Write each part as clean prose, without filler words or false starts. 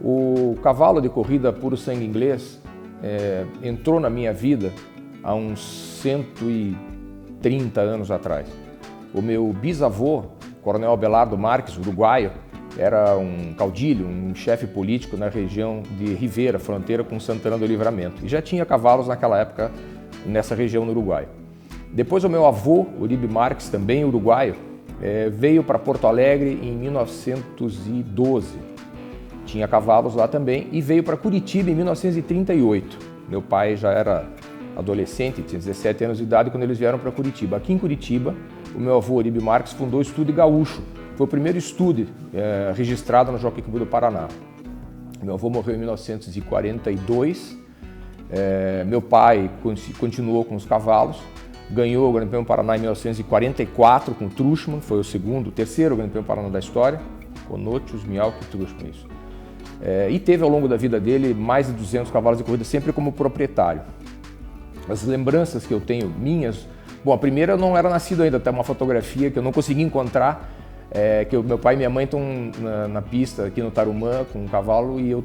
O cavalo de corrida puro sangue inglês entrou na minha vida há uns 130 anos atrás. O meu bisavô, Coronel Abelardo Marques, uruguaio, era um caudilho, um chefe político na região de Rivera, fronteira com Santana do Livramento. E já tinha cavalos naquela época nessa região no Uruguai. Depois o meu avô, Uribe Marques, também uruguaio, veio para Porto Alegre em 1912. Tinha cavalos lá também e veio para Curitiba em 1938. Meu pai já era adolescente, tinha 17 anos de idade quando eles vieram para Curitiba. Aqui em Curitiba, o meu avô, Uribe Marques, fundou o Estúdio Gaúcho. Foi o primeiro estúdio registrado no Jockey Club do Paraná. Meu avô morreu em 1942. Meu pai continuou com os cavalos. Ganhou o Grande Prêmio Paraná em 1944 com o Truchman, foi o terceiro Grande Prêmio Paraná da história. Conotius, Mialk e Truchman, isso. E teve ao longo da vida dele mais de 200 cavalos de corrida, sempre como proprietário. As lembranças que eu tenho minhas... Bom, a primeira eu não era nascido ainda, até uma fotografia que eu não consegui encontrar, que meu pai e minha mãe estão na pista aqui no Tarumã com um cavalo e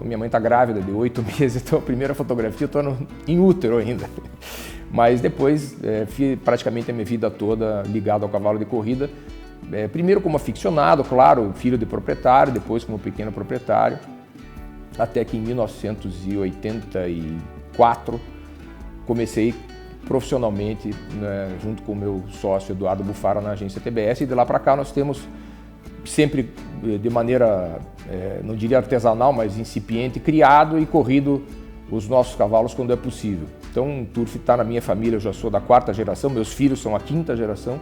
minha mãe está grávida de 8 meses, então a primeira fotografia eu estou em útero ainda. Mas depois, fiz praticamente a minha vida toda ligado ao cavalo de corrida, primeiro como aficionado, claro, filho de proprietário, depois como pequeno proprietário, até que em 1984 comecei profissionalmente, né, junto com o meu sócio Eduardo Bufara na agência TBS, e de lá para cá nós temos sempre de maneira, não diria artesanal, mas incipiente, criado e corrido os nossos cavalos quando é possível. Então o turf está na minha família, eu já sou da 4ª geração, meus filhos são a 5ª geração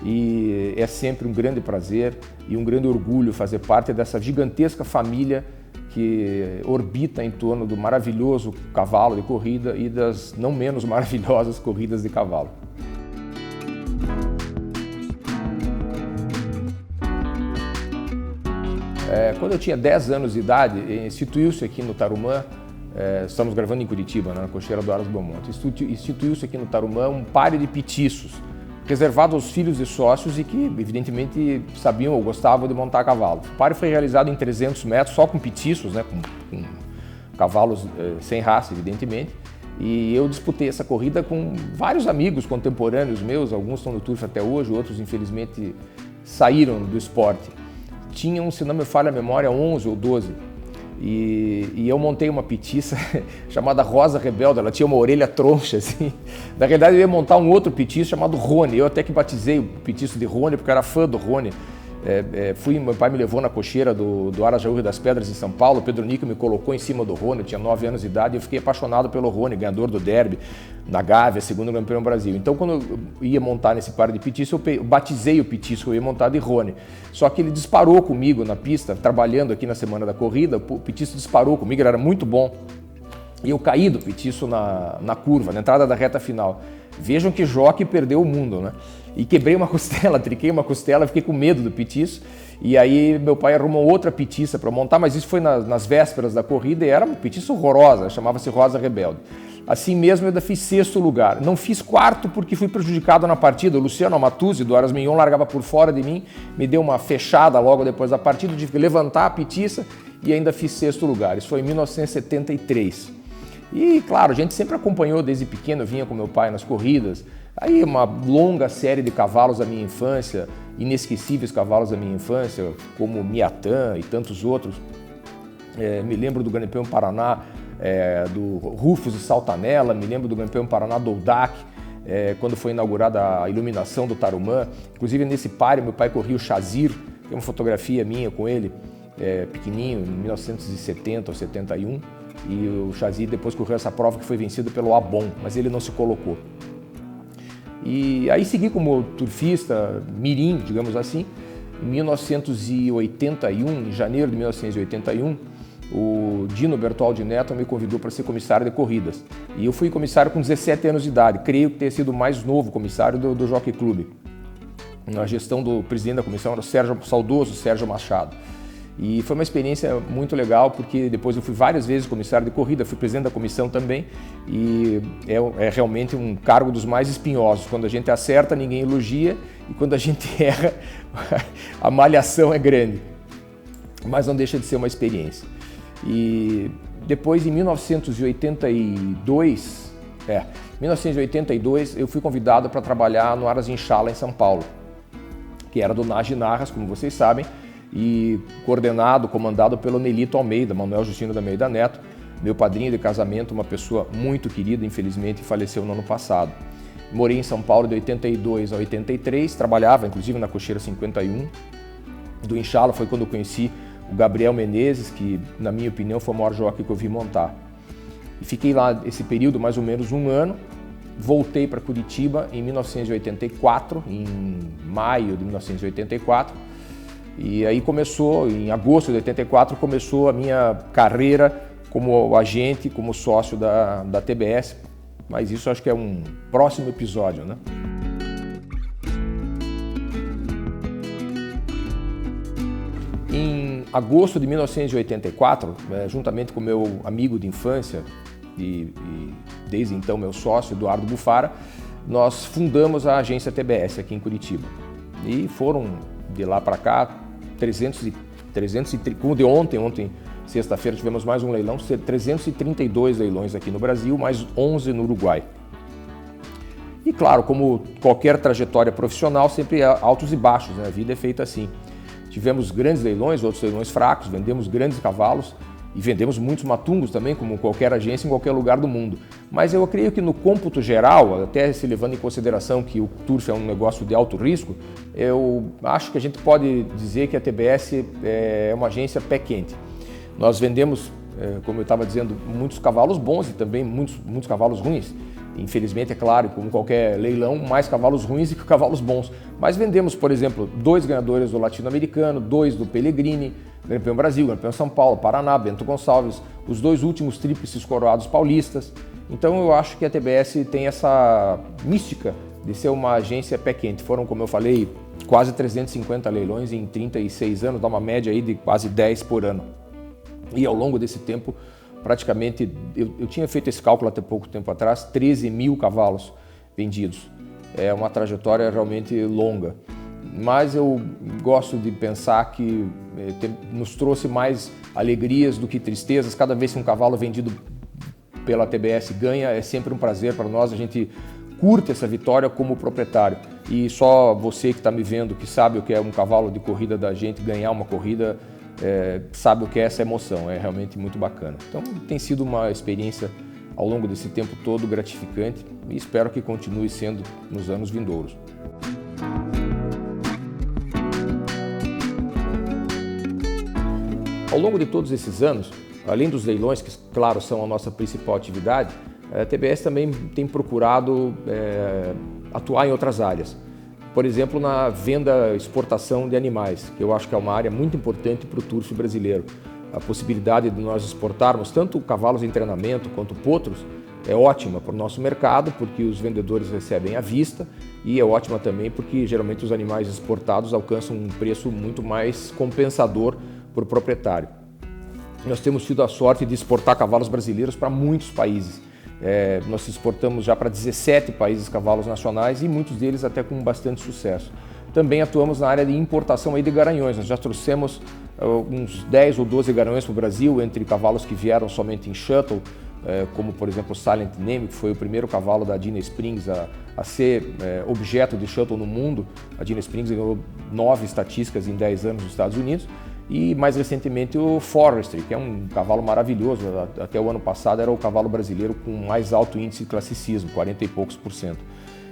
e é sempre um grande prazer e um grande orgulho fazer parte dessa gigantesca família que orbita em torno do maravilhoso cavalo de corrida e das não menos maravilhosas corridas de cavalo. Quando eu tinha 10 anos de idade, instituiu-se aqui no Tarumã, estamos gravando em Curitiba, na cocheira do Aras Beaumont, instituiu-se aqui no Tarumã um páreo de petiços, reservado aos filhos de sócios e que, evidentemente, sabiam ou gostavam de montar cavalo. O páreo foi realizado em 300 metros, só com petiços, né, com cavalos sem raça, evidentemente, e eu disputei essa corrida com vários amigos contemporâneos meus, alguns estão no turf até hoje, outros, infelizmente, saíram do esporte. Tinham, se não me falha a memória, 11 ou 12. E eu montei uma petiça chamada Rosa Rebelde, ela tinha uma orelha troncha, assim. Na realidade eu ia montar um outro petiço chamado Rony, eu até que batizei o petiço de Rony porque eu era fã do Rony. Meu pai me levou na cocheira do Arajaú das Pedras em São Paulo, o Pedro Nico me colocou em cima do Rony, eu tinha 9 anos de idade e eu fiquei apaixonado pelo Rony, ganhador do Derby, na Gávea, segundo Grande Prêmio Brasil. Então quando eu ia montar nesse par de petiço, eu batizei o petiço que eu ia montar de Rony. Só que ele disparou comigo na pista, trabalhando aqui na semana da corrida, o petiço disparou comigo, ele era muito bom. E eu caí do petiço na curva, na entrada da reta final. Vejam que jockey perdeu o mundo, né? E quebrei uma costela, triquei uma costela, fiquei com medo do petiço. E aí meu pai arrumou outra petiça para montar, mas isso foi nas vésperas da corrida e era uma petiça horrorosa, chamava-se Rosa Rebelde. Assim mesmo eu ainda fiz 6º lugar. Não fiz 4º porque fui prejudicado na partida. O Luciano Amatuzzi, do Aras Mignon, largava por fora de mim, me deu uma fechada logo depois da partida, tive que levantar a petiça e ainda fiz 6º lugar. Isso foi em 1973. E, claro, a gente sempre acompanhou desde pequeno, eu vinha com meu pai nas corridas. Aí uma longa série de cavalos da minha infância, inesquecíveis cavalos da minha infância, como Miatã e tantos outros. Me lembro do Grande Prêmio Paraná, do Rufus e Saltanella, me lembro do Grande Prêmio Paraná do Oldac, quando foi inaugurada a iluminação do Tarumã. Inclusive nesse páreo meu pai corria o Chazir, tem uma fotografia minha com ele, pequenininho, em 1970 ou 71. E o Chazir depois correu essa prova que foi vencida pelo Abon, mas ele não se colocou. E aí segui como turfista, mirim, digamos assim. Em 1981, em janeiro de 1981, o Dino Bertoldi Neto me convidou para ser comissário de corridas. E eu fui comissário com 17 anos de idade, creio que ter sido o mais novo comissário do Jockey Club. Na gestão do presidente da comissão era o saudoso Sérgio Machado. E foi uma experiência muito legal, porque depois eu fui várias vezes comissário de corrida, fui presidente da comissão também, e é realmente um cargo dos mais espinhosos. Quando a gente acerta, ninguém elogia, e quando a gente erra, a malhação é grande. Mas não deixa de ser uma experiência. E depois, em 1982, eu fui convidado para trabalhar no Aras Inchala, em São Paulo, que era do Nagy Narras, como vocês sabem, e coordenado, comandado pelo Nelito Almeida, Manuel Justino da Almeida Neto, meu padrinho de casamento, uma pessoa muito querida, infelizmente faleceu no ano passado. Morei em São Paulo de 82 a 83, trabalhava inclusive na Cocheira 51. Do Inchala foi quando eu conheci o Gabriel Menezes, que na minha opinião foi o maior jockey que eu vi montar. E fiquei lá esse período, mais ou menos um ano, voltei para Curitiba em 1984, em maio de 1984, e aí começou, em agosto de 84, começou a minha carreira como agente, como sócio da TBS, mas isso acho que é um próximo episódio, né? Em agosto de 1984, juntamente com meu amigo de infância e desde então meu sócio, Eduardo Bufara, nós fundamos a agência TBS aqui em Curitiba. E foram de lá para cá 330, como de ontem, sexta-feira, tivemos mais um leilão, 332 leilões aqui no Brasil, mais 11 no Uruguai. E claro, como qualquer trajetória profissional, sempre há altos e baixos, né? A vida é feita assim. Tivemos grandes leilões, outros leilões fracos, vendemos grandes cavalos e vendemos muitos matungos também, como qualquer agência em qualquer lugar do mundo. Mas eu creio que no cômputo geral, até se levando em consideração que o turf é um negócio de alto risco, eu acho que a gente pode dizer que a TBS é uma agência pé quente. Nós vendemos, como eu estava dizendo, muitos cavalos bons e também muitos cavalos ruins. Infelizmente, é claro, como qualquer leilão, mais cavalos ruins do que cavalos bons. Mas vendemos, por exemplo, 2 ganhadores do Latino-Americano, 2 do Pellegrini, Campeão Brasil, Campeão São Paulo, Paraná, Bento Gonçalves, os 2 últimos tríplices coroados paulistas. Então eu acho que a TBS tem essa mística de ser uma agência pé quente. Foram, como eu falei, quase 350 leilões em 36 anos, dá uma média aí de quase 10 por ano. E ao longo desse tempo, praticamente, eu tinha feito esse cálculo até pouco tempo atrás, 13 mil cavalos vendidos. É uma trajetória realmente longa. Mas eu gosto de pensar que nos trouxe mais alegrias do que tristezas. Cada vez que um cavalo vendido pela TBS ganha, é sempre um prazer para nós. A gente curte essa vitória como proprietário. E só você que está me vendo, que sabe o que é um cavalo de corrida da gente, ganhar uma corrida, sabe o que é essa emoção, é realmente muito bacana. Então tem sido uma experiência ao longo desse tempo todo gratificante e espero que continue sendo nos anos vindouros. Ao longo de todos esses anos, além dos leilões, que claro são a nossa principal atividade, a TBS também tem procurado atuar em outras áreas. Por exemplo, na venda e exportação de animais, que eu acho que é uma área muito importante para o turf brasileiro. A possibilidade de nós exportarmos tanto cavalos em treinamento quanto potros é ótima para o nosso mercado, porque os vendedores recebem à vista, e é ótima também porque geralmente os animais exportados alcançam um preço muito mais compensador para o proprietário. Nós temos tido a sorte de exportar cavalos brasileiros para muitos países. Nós exportamos já para 17 países cavalos nacionais e muitos deles até com bastante sucesso. Também atuamos na área de importação aí de garanhões. Nós já trouxemos uns 10 ou 12 garanhões para o Brasil, entre cavalos que vieram somente em shuttle, como por exemplo o Silent Name, que foi o primeiro cavalo da Dina Springs a ser objeto de shuttle no mundo. A Dina Springs ganhou 9 estatísticas em 10 anos nos Estados Unidos. E mais recentemente o Forestry, que é um cavalo maravilhoso, até o ano passado era o cavalo brasileiro com mais alto índice de classicismo, 40 e poucos %.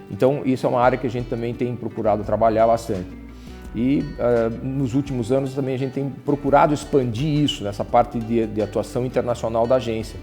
Então isso é uma área que a gente também tem procurado trabalhar bastante. E nos últimos anos também a gente tem procurado expandir isso, nessa parte de atuação internacional da agência.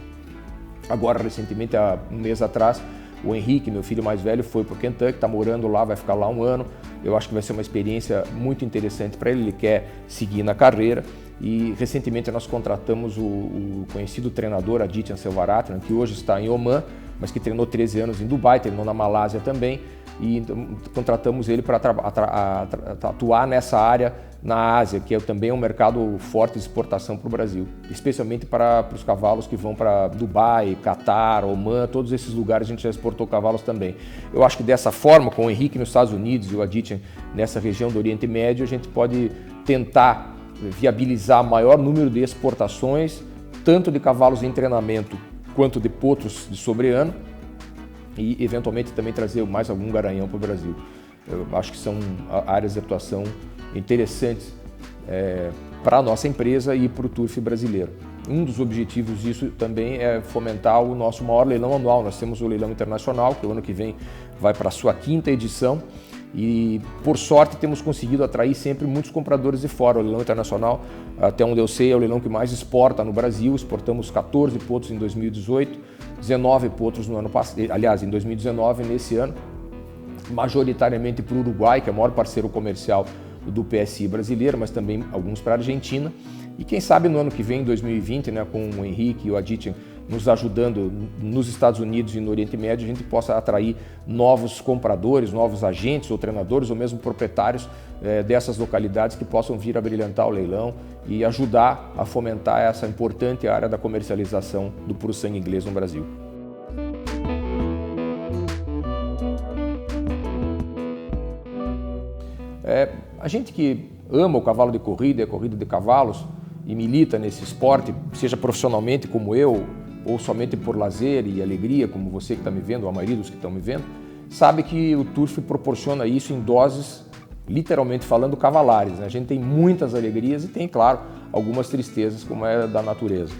Agora, recentemente, há um mês atrás, o Henrique, meu filho mais velho, foi para o Kentucky, está morando lá, vai ficar lá um ano. Eu acho que vai ser uma experiência muito interessante para ele quer seguir na carreira. E recentemente nós contratamos o conhecido treinador Adityan Selvaratnam, que hoje está em Oman, mas que treinou 13 anos em Dubai, treinou na Malásia também, e então, contratamos ele para atuar nessa área na Ásia, que também é um mercado forte de exportação para o Brasil, especialmente para os cavalos que vão para Dubai, Catar, Oman, todos esses lugares a gente já exportou cavalos também. Eu acho que dessa forma, com o Henrique nos Estados Unidos e o Adityan nessa região do Oriente Médio, a gente pode tentar viabilizar maior número de exportações tanto de cavalos em treinamento quanto de potros de sobreano e eventualmente também trazer mais algum garanhão para o Brasil. Eu acho que são áreas de atuação interessantes para a nossa empresa e para o turf brasileiro. Um dos objetivos disso também é fomentar o nosso maior leilão anual. Nós temos o leilão internacional, que o ano que vem vai para a sua 5ª edição e, por sorte, temos conseguido atrair sempre muitos compradores de fora. O leilão internacional, até onde eu sei, é o leilão que mais exporta no Brasil. Exportamos 14 potros em 2018, 19 potros no ano passado, aliás, em 2019, nesse ano, majoritariamente para o Uruguai, que é o maior parceiro comercial do PSI brasileiro, mas também alguns para a Argentina. E quem sabe no ano que vem, em 2020, né, com o Henrique e o Aditya nos ajudando nos Estados Unidos e no Oriente Médio, a gente possa atrair novos compradores, novos agentes ou treinadores ou mesmo proprietários dessas localidades que possam vir a brilhantar o leilão e ajudar a fomentar essa importante área da comercialização do puro sangue inglês no Brasil. A gente que ama o cavalo de corrida e a corrida de cavalos e milita nesse esporte, seja profissionalmente como eu, ou somente por lazer e alegria, como você que está me vendo, ou a maioria dos que estão me vendo, sabe que o turf proporciona isso em doses, literalmente falando, cavalares, né? A gente tem muitas alegrias e tem, claro, algumas tristezas, como é da natureza.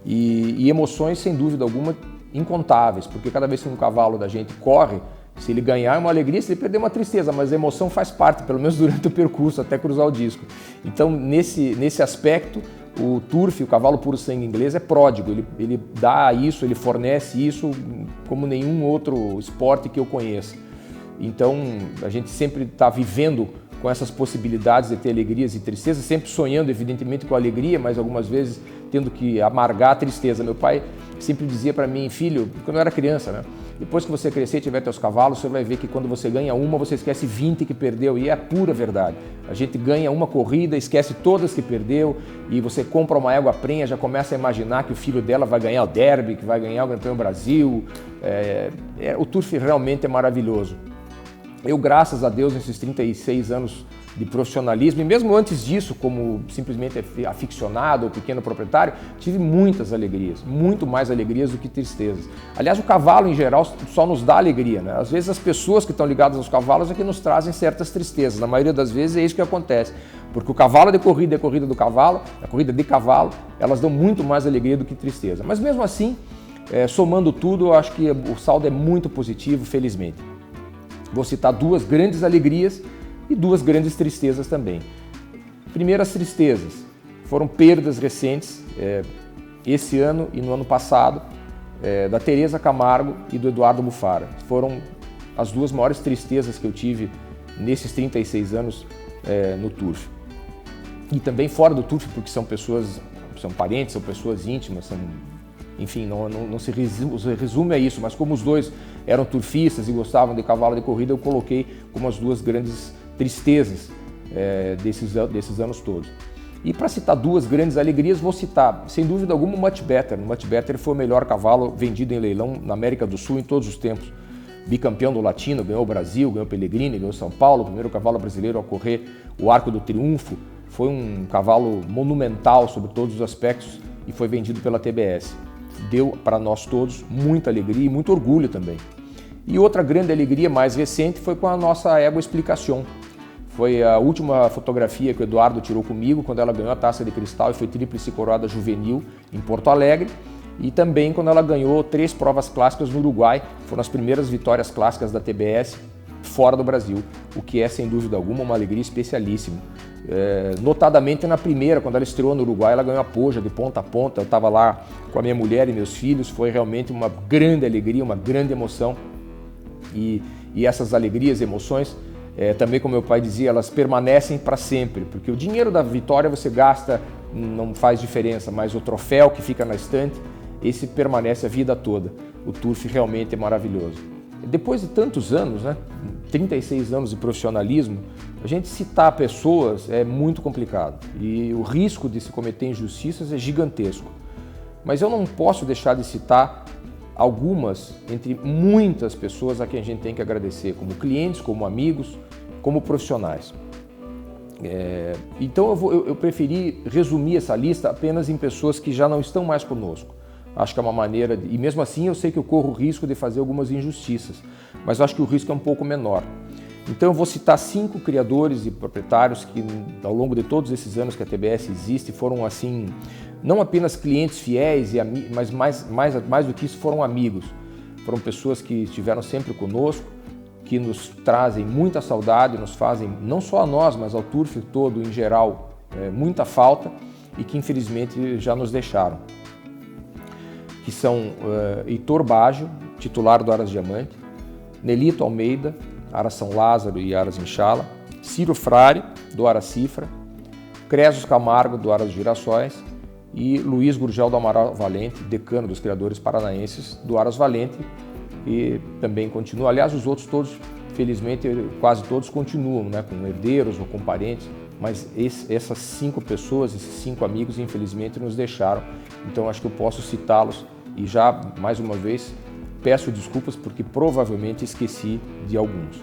E emoções, sem dúvida alguma, incontáveis, porque cada vez que um cavalo da gente corre, se ele ganhar é uma alegria, se ele perder é uma tristeza, mas a emoção faz parte, pelo menos durante o percurso, até cruzar o disco. Então, nesse aspecto, o turf, o cavalo puro sangue inglês, é pródigo, ele dá isso, ele fornece isso como nenhum outro esporte que eu conheça. Então, a gente sempre está vivendo com essas possibilidades de ter alegrias e tristezas, sempre sonhando, evidentemente, com a alegria, mas algumas vezes tendo que amargar a tristeza. Meu pai sempre dizia para mim, filho, quando eu era criança, né? Depois que você crescer e tiver teus cavalos, você vai ver que quando você ganha uma, você esquece 20 que perdeu, e é a pura verdade. A gente ganha uma corrida, esquece todas que perdeu, e você compra uma égua prenha, já começa a imaginar que o filho dela vai ganhar o derby, que vai ganhar o Grande Prêmio Brasil. O turf realmente é maravilhoso. Eu, graças a Deus, nesses 36 anos de profissionalismo, e mesmo antes disso, como simplesmente aficionado ou pequeno proprietário, tive muitas alegrias, muito mais alegrias do que tristezas. Aliás, o cavalo, em geral, só nos dá alegria, né? Às vezes as pessoas que estão ligadas aos cavalos é que nos trazem certas tristezas. Na maioria das vezes é isso que acontece, porque o cavalo de corrida e a corrida do cavalo, a corrida de cavalo, elas dão muito mais alegria do que tristeza. Mas mesmo assim, somando tudo, eu acho que o saldo é muito positivo, felizmente. Vou citar duas grandes alegrias e duas grandes tristezas também. Primeiras tristezas foram perdas recentes, esse ano e no ano passado, da Tereza Camargo e do Eduardo Mufara. Foram as duas maiores tristezas que eu tive nesses 36 anos no turf. E também fora do turf, porque são pessoas, são parentes, são pessoas íntimas, enfim, não se resume a isso, mas como os dois eram turfistas e gostavam de cavalo de corrida, eu coloquei como as duas grandes tristezas desses anos todos. E para citar duas grandes alegrias, vou citar, sem dúvida alguma, o Much Better. O Much Better foi o melhor cavalo vendido em leilão na América do Sul em todos os tempos. Bicampeão do Latino, ganhou o Brasil, ganhou o Pellegrini, ganhou São Paulo, o primeiro cavalo brasileiro a correr o Arco do Triunfo. Foi um cavalo monumental sobre todos os aspectos e foi vendido pela TBS. Deu para nós todos muita alegria e muito orgulho também. E outra grande alegria mais recente foi com a nossa égua Explicação. Foi a última fotografia que o Eduardo tirou comigo quando ela ganhou a Taça de Cristal e foi tríplice coroada juvenil em Porto Alegre. E também quando ela ganhou 3 provas clássicas no Uruguai. Foram as primeiras vitórias clássicas da TBS fora do Brasil, o que é, sem dúvida alguma, uma alegria especialíssima. Notadamente na primeira, quando ela estreou no Uruguai, ela ganhou a poja de ponta a ponta. Eu estava lá com a minha mulher e meus filhos, foi realmente uma grande alegria, uma grande emoção. E essas alegrias, emoções, também, como meu pai dizia, elas permanecem para sempre, porque o dinheiro da vitória você gasta, não faz diferença, mas o troféu que fica na estante, esse permanece a vida toda. O turf realmente é maravilhoso. Depois de tantos anos, né, 36 anos de profissionalismo, a gente citar pessoas é muito complicado e o risco de se cometer injustiças é gigantesco. Mas eu não posso deixar de citar algumas entre muitas pessoas a quem a gente tem que agradecer, como clientes, como amigos, como profissionais. Então eu preferi resumir essa lista apenas em pessoas que já não estão mais conosco. Acho que é uma maneira, e mesmo assim eu sei que eu corro o risco de fazer algumas injustiças, mas acho que o risco é um pouco menor. Então eu vou citar 5 criadores e proprietários que ao longo de todos esses anos que a TBS existe foram assim, não apenas clientes fiéis, mas mais do que isso foram amigos. Foram pessoas que estiveram sempre conosco, que nos trazem muita saudade, nos fazem, não só a nós, mas ao Turf todo em geral, muita falta e que infelizmente já nos deixaram. Que são Heitor Baggio, titular do Aras Diamante, Nelito Almeida, Aras São Lázaro e Aras Inchala, Ciro Frari, do Aras Cifra, Cresos Camargo, do Aras Girassóis e Luiz Gurgel do Amaral Valente, decano dos criadores paranaenses do Aras Valente, e também continua. Aliás, os outros todos, felizmente, quase todos continuam, né, com herdeiros ou com parentes, mas essas 5 pessoas, esses 5 amigos, infelizmente, nos deixaram. Então, acho que eu posso citá-los e já, mais uma vez, peço desculpas porque provavelmente esqueci de alguns.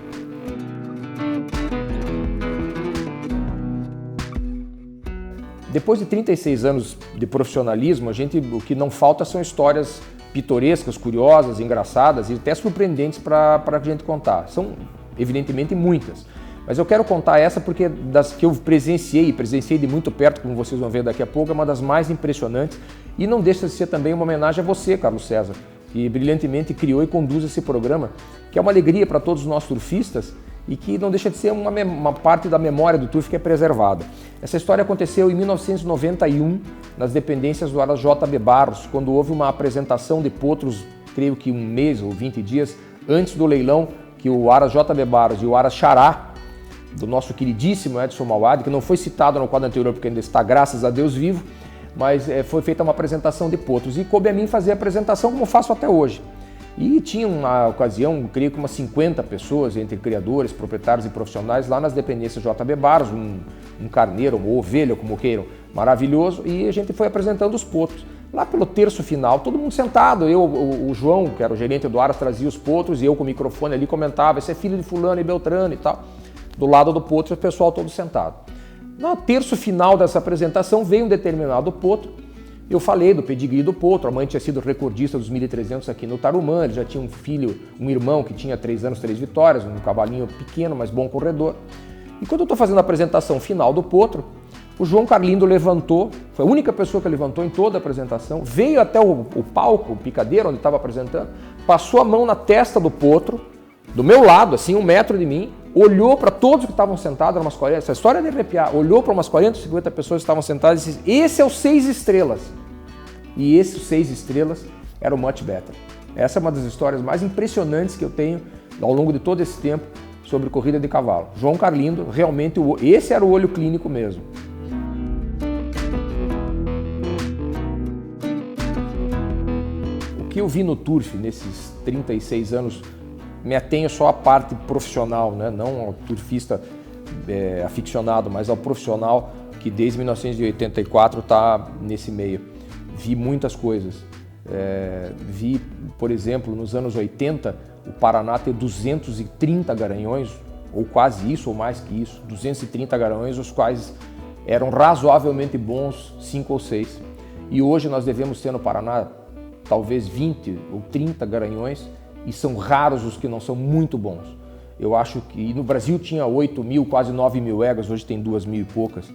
Depois de 36 anos de profissionalismo, o que não falta são histórias pitorescas, curiosas, engraçadas e até surpreendentes para a gente contar. São, evidentemente, muitas. Mas eu quero contar essa porque das que eu presenciei de muito perto, como vocês vão ver daqui a pouco, é uma das mais impressionantes e não deixa de ser também uma homenagem a você, Carlos César, que brilhantemente criou e conduz esse programa, que é uma alegria para todos nós turfistas e que não deixa de ser uma parte da memória do turf que é preservada. Essa história aconteceu em 1991, nas dependências do Aras JB Barros, quando houve uma apresentação de potros, creio que 1 mês ou 20 dias antes do leilão, que o Aras JB Barros e o Aras Xará, do nosso queridíssimo Edson Mauad, que não foi citado no quadro anterior porque ainda está, graças a Deus, vivo, mas foi feita uma apresentação de potros e coube a mim fazer a apresentação como faço até hoje. E tinha na ocasião, creio que umas 50 pessoas, entre criadores, proprietários e profissionais, lá nas dependências JB Barros, um carneiro, uma ovelha, como queiram, maravilhoso, e a gente foi apresentando os potros. Lá pelo terço final, todo mundo sentado, o João, que era o gerente do Aras, trazia os potros e eu com o microfone ali comentava, esse é filho de fulano e beltrano e tal. Do lado do potro, o pessoal todo sentado. No terço final dessa apresentação veio um determinado potro. Eu falei do pedigree do potro, a mãe tinha sido recordista dos 1.300 aqui no Tarumã, ele já tinha um filho, um irmão que tinha 3 anos, 3 vitórias, um cavalinho pequeno, mas bom corredor. E quando eu estou fazendo a apresentação final do potro, o João Carlindo levantou, foi a única pessoa que levantou em toda a apresentação, veio até o palco, o picadeiro onde estava apresentando, passou a mão na testa do potro, do meu lado, assim, 1 metro de mim, olhou para todos que estavam sentados, umas 40, essa história é de arrepiar, olhou para umas 40, 50 pessoas que estavam sentadas e disse, esse é o 6 estrelas. E esse 6 estrelas era o Much Better. Essa é uma das histórias mais impressionantes que eu tenho ao longo de todo esse tempo sobre corrida de cavalo. João Carlindo, realmente, esse era o olho clínico mesmo. O que eu vi no turf nesses 36 anos, me atenho só à parte profissional, né? Não ao turfista aficionado, mas ao profissional que desde 1984 está nesse meio. Vi muitas coisas. Vi, por exemplo, nos anos 80, o Paraná ter 230 garanhões, ou quase isso, ou mais que isso, 230 garanhões, os quais eram razoavelmente bons 5 ou 6. E hoje nós devemos ter no Paraná talvez 20 ou 30 garanhões, e são raros os que não são muito bons. Eu acho que no Brasil tinha 8.000, quase 9.000 éguas, hoje tem 2.000 e poucas.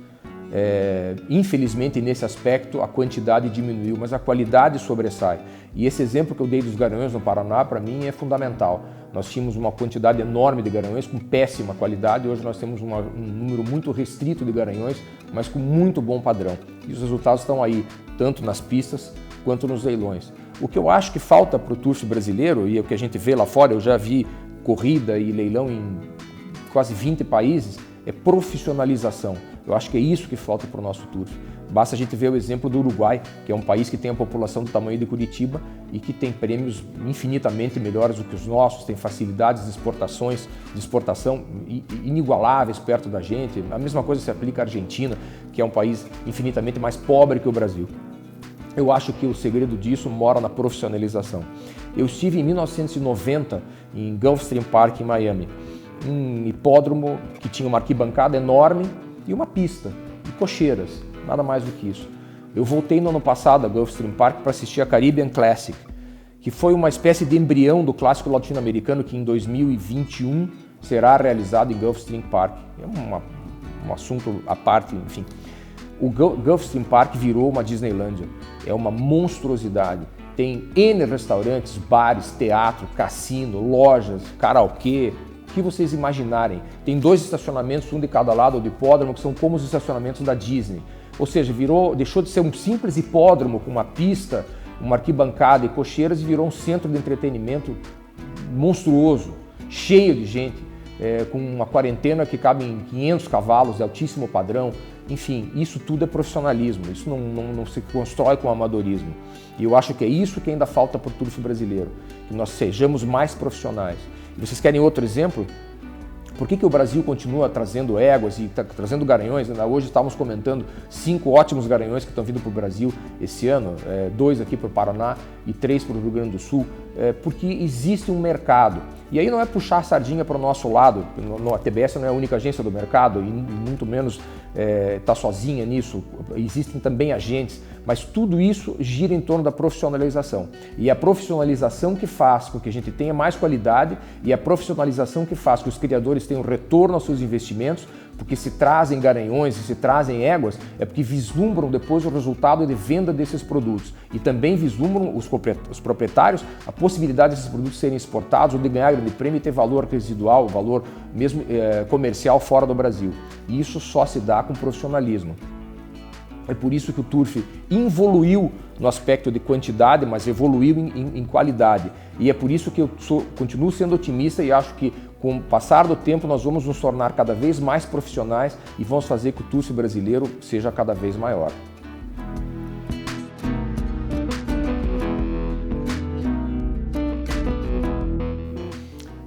Infelizmente, nesse aspecto, a quantidade diminuiu, mas a qualidade sobressai. E esse exemplo que eu dei dos garanhões no Paraná, para mim, é fundamental. Nós tínhamos uma quantidade enorme de garanhões com péssima qualidade, hoje nós temos um número muito restrito de garanhões, mas com muito bom padrão. E os resultados estão aí, tanto nas pistas quanto nos leilões. O que eu acho que falta para o turf brasileiro, e é o que a gente vê lá fora, eu já vi corrida e leilão em quase 20 países, é profissionalização. Eu acho que é isso que falta para o nosso turf. Basta a gente ver o exemplo do Uruguai, que é um país que tem a população do tamanho de Curitiba e que tem prêmios infinitamente melhores do que os nossos, tem facilidades de exportação inigualáveis perto da gente. A mesma coisa se aplica à Argentina, que é um país infinitamente mais pobre que o Brasil. Eu acho que o segredo disso mora na profissionalização. Eu estive em 1990 em Gulfstream Park, em Miami, um hipódromo que tinha uma arquibancada enorme e uma pista, e cocheiras, nada mais do que isso. Eu voltei no ano passado a Gulfstream Park para assistir a Caribbean Classic, que foi uma espécie de embrião do clássico latino-americano que em 2021 será realizado em Gulfstream Park. É um assunto à parte, enfim. O Gulfstream Park virou uma Disneylândia, é uma monstruosidade. Tem N restaurantes, bares, teatro, cassino, lojas, karaokê, o que vocês imaginarem. Tem 2 estacionamentos, um de cada lado do hipódromo, que são como os estacionamentos da Disney. Ou seja, deixou de ser um simples hipódromo com uma pista, uma arquibancada e cocheiras e virou um centro de entretenimento monstruoso, cheio de gente, com uma quarentena que cabe em 500 cavalos de altíssimo padrão. Enfim, isso tudo é profissionalismo, isso não se constrói com amadorismo. E eu acho que é isso que ainda falta para o turf brasileiro, que nós sejamos mais profissionais. E vocês querem outro exemplo? Por que o Brasil continua trazendo éguas e trazendo garanhões? Hoje estávamos comentando 5 ótimos garanhões que estão vindo para o Brasil esse ano, 2 aqui para o Paraná e 3 para o Rio Grande do Sul, porque existe um mercado. E aí não é puxar a sardinha para o nosso lado, a TBS não é a única agência do mercado e muito menos está sozinha nisso, existem também agentes, mas tudo isso gira em torno da profissionalização. E a profissionalização que faz com que a gente tenha mais qualidade e a profissionalização que faz com que os criadores tenham retorno aos seus investimentos, porque se trazem garanhões e se trazem éguas, é porque vislumbram depois o resultado de venda desses produtos e também vislumbram os proprietários a possibilidade desses produtos serem exportados ou de ganhar grande prêmio e ter valor residual, valor mesmo comercial fora do Brasil. E isso só se dá com profissionalismo. É por isso que o turf evoluiu no aspecto de quantidade, mas evoluiu em qualidade. E é por isso que eu continuo sendo otimista e acho que com o passar do tempo nós vamos nos tornar cada vez mais profissionais e vamos fazer que o turf brasileiro seja cada vez maior.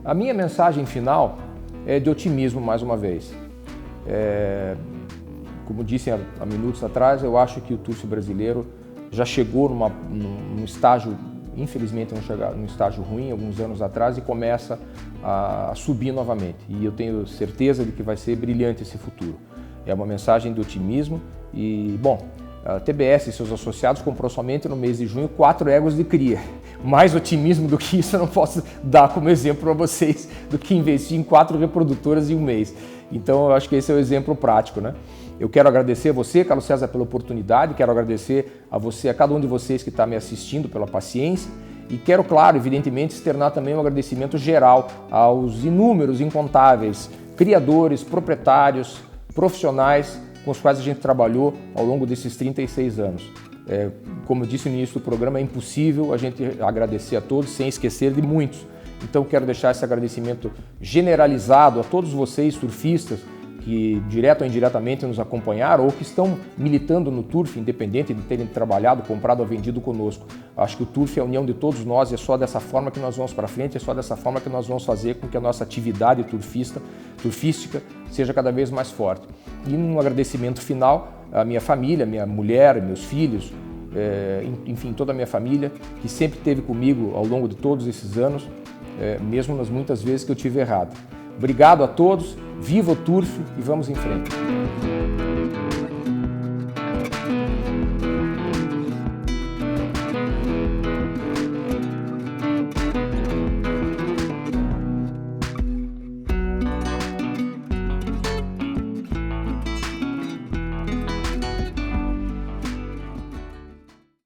A minha mensagem final é de otimismo mais uma vez. Como disse há minutos atrás, eu acho que o turf brasileiro já chegou num estágio, infelizmente num estágio ruim alguns anos atrás e começa a subir novamente. E eu tenho certeza de que vai ser brilhante esse futuro. É uma mensagem de otimismo e, bom, a TBS e seus associados comprou somente no mês de junho 4 éguas de cria. Mais otimismo do que isso eu não posso dar como exemplo para vocês do que investir em 4 reprodutoras em um mês. Então eu acho que esse é o exemplo prático, né? Eu quero agradecer a você, Carlos César, pela oportunidade, quero agradecer a você, a cada um de vocês que está me assistindo pela paciência e quero, claro, evidentemente, externar também um agradecimento geral aos inúmeros, incontáveis criadores, proprietários, profissionais com os quais a gente trabalhou ao longo desses 36 anos. Como eu disse no início do programa, é impossível a gente agradecer a todos sem esquecer de muitos. Então quero deixar esse agradecimento generalizado a todos vocês, turfistas, que direto ou indiretamente nos acompanharam ou que estão militando no turf, independente de terem trabalhado, comprado ou vendido conosco. Acho que o turf é a união de todos nós e é só dessa forma que nós vamos para frente, é só dessa forma que nós vamos fazer com que a nossa atividade turfística seja cada vez mais forte. E um agradecimento final à minha família, minha mulher, meus filhos, enfim, toda a minha família, que sempre esteve comigo ao longo de todos esses anos, mesmo nas muitas vezes que eu tive errado. Obrigado a todos, viva o turf e vamos em frente.